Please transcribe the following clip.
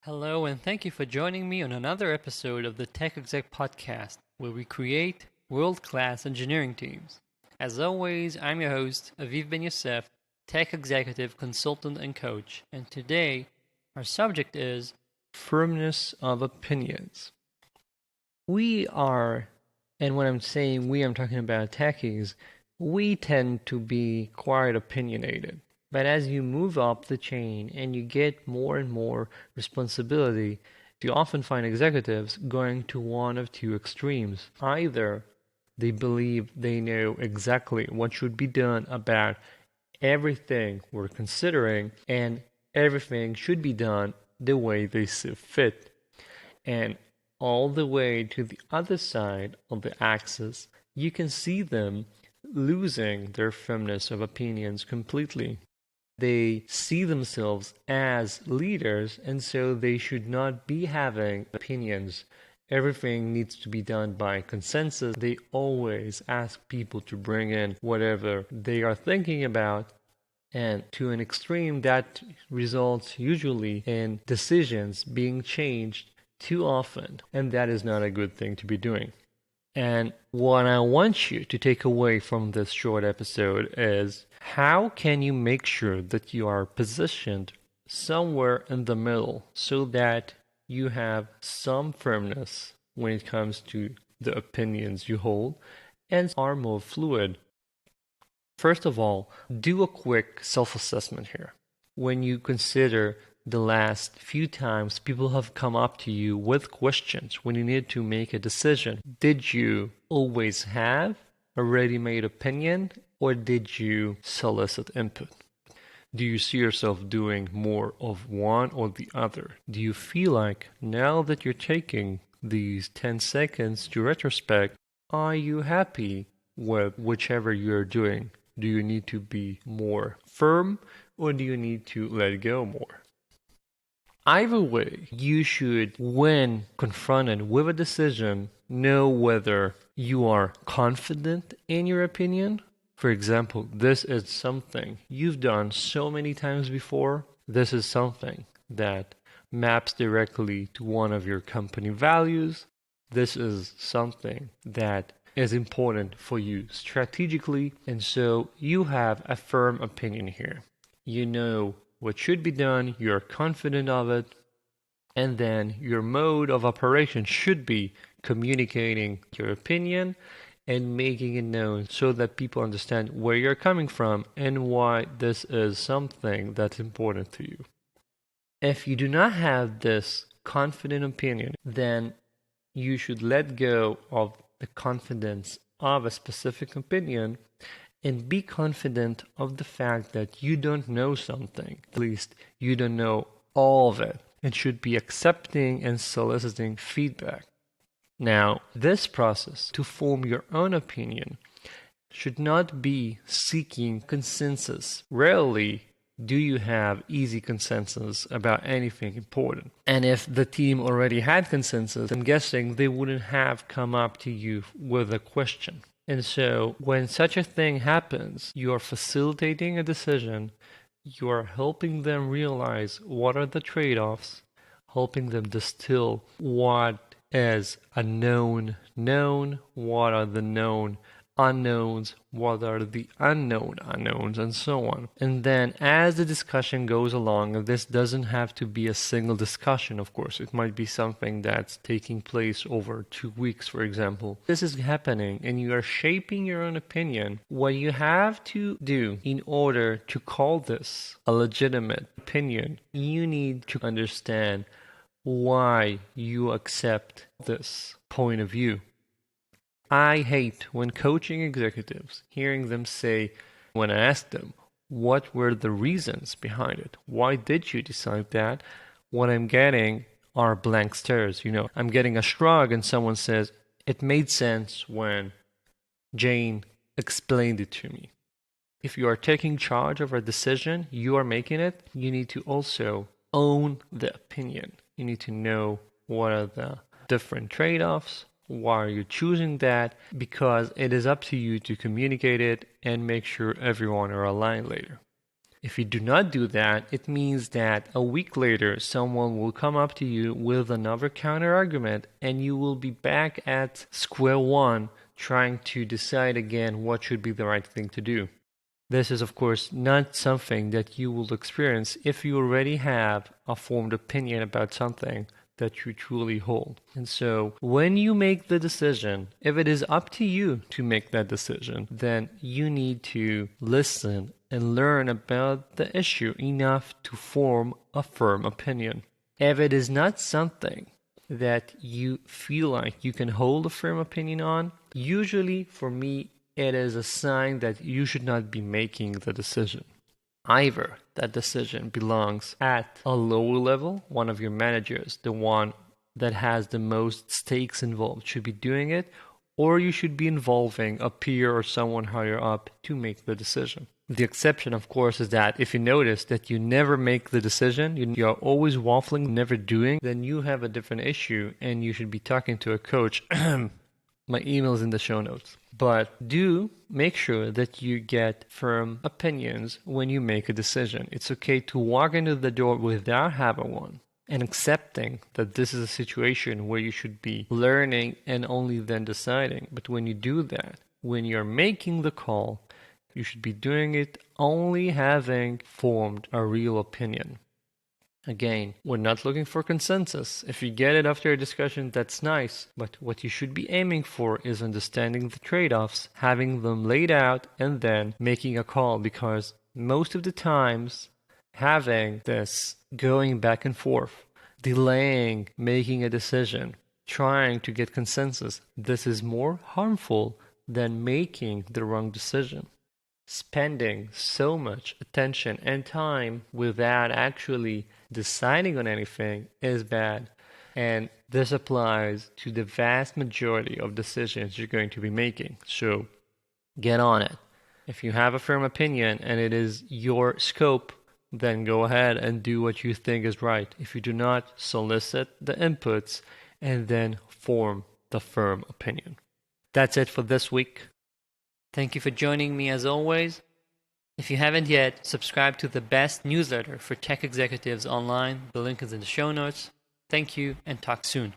Hello, and thank you for joining me on another episode of the Tech Exec podcast, where we create world class engineering teams. As always, I'm your host, Aviv Ben-Yosef, Tech Executive Consultant and Coach, and today our subject is Firmness of Opinions. We are, and when I'm saying we, I'm talking about techies, we tend to be quite opinionated. But as you move up the chain and you get more and more responsibility, you often find executives going to one of two extremes. Either they believe they know exactly what should be done about everything we're considering, and everything should be done the way they see fit. And all the way to the other side of the axis, you can see them losing their firmness of opinions completely. They see themselves as leaders, and so they should not be having opinions. Everything needs to be done by consensus. They always ask people to bring in whatever they are thinking about, and to an extreme, that results usually in decisions being changed too often, and that is not a good thing to be doing. And what I want you to take away from this short episode is how can you make sure that you are positioned somewhere in the middle so that you have some firmness when it comes to the opinions you hold and are more fluid. First of all, do a quick self assessment here. When you consider the last few times people have come up to you with questions when you need to make a decision, did you always have a ready made opinion or did you solicit input? Do you see yourself doing more of one or the other? Do you feel like now that you're taking these 10 seconds to retrospect, are you happy with whichever you're doing? Do you need to be more firm or do you need to let go more? Either way, you should, when confronted with a decision, know whether you are confident in your opinion. For example, this is something you've done so many times before. This is something that maps directly to one of your company values. This is something that is important for you strategically, and so you have a firm opinion here. You know what should be done, you're confident of it, and then your mode of operation should be communicating your opinion and making it known so that people understand where you're coming from and why this is something that's important to you. If you do not have this confident opinion, then you should let go of the confidence of a specific opinion and be confident of the fact that you don't know something. At least you don't know all of it, and should be accepting and soliciting feedback. Now, this process to form your own opinion should not be seeking consensus. Rarely do you have easy consensus about anything important. And if the team already had consensus, I'm guessing they wouldn't have come up to you with a question. And so when such a thing happens, you are facilitating a decision, you are helping them realize what are the trade-offs, helping them distill what is a known known, what are the known unknowns, what are the unknown unknowns, and so on. And then as the discussion goes along, this doesn't have to be a single discussion, of course. It might be something that's taking place over 2 weeks, for example. This is happening and you are shaping your own opinion. What you have to do in order to call this a legitimate opinion, you need to understand why you accept this point of view. I hate when coaching executives, hearing them say, when I ask them, what were the reasons behind it? Why did you decide that? What I'm getting are blank stares. I'm getting a shrug and someone says, it made sense when Jane explained it to me. If you are taking charge of a decision, you are making it, you need to also own the opinion. You need to know what are the different trade-offs. Why are you choosing that? Because it is up to you to communicate it and make sure everyone are aligned later. If you do not do that, it means that a week later, someone will come up to you with another counter argument, and you will be back at square one trying to decide again what should be the right thing to do. This is, of course, not something that you will experience if you already have a formed opinion about something that you truly hold. And so when you make the decision, if it is up to you to make that decision, then you need to listen and learn about the issue enough to form a firm opinion. If it is not something that you feel like you can hold a firm opinion on, usually for me, it is a sign that you should not be making the decision. Either that decision belongs at a lower level, one of your managers, the one that has the most stakes involved, should be doing it, or you should be involving a peer or someone higher up to make the decision. The exception, of course, is that if you notice that you never make the decision, you're always waffling, never doing, then you have a different issue and you should be talking to a coach. My email is in the show notes. But do make sure that you get firm opinions when you make a decision. It's okay to walk into the door without having one and accepting that this is a situation where you should be learning and only then deciding. But when you do that, when you're making the call, you should be doing it only having formed a real opinion. Again, we're not looking for consensus. If you get it after a discussion, that's nice. But what you should be aiming for is understanding the trade-offs, having them laid out, and then making a call. Because most of the times, having this going back and forth, delaying making a decision, trying to get consensus, this is more harmful than making the wrong decision. Spending so much attention and time without actually deciding on anything is bad. And this applies to the vast majority of decisions you're going to be making. So get on it. If you have a firm opinion and it is your scope, then go ahead and do what you think is right. If you do not, solicit the inputs and then form the firm opinion. That's it for this week. Thank you for joining me as always. If you haven't yet, subscribe to the best newsletter for tech executives online. The link is in the show notes. Thank you and talk soon.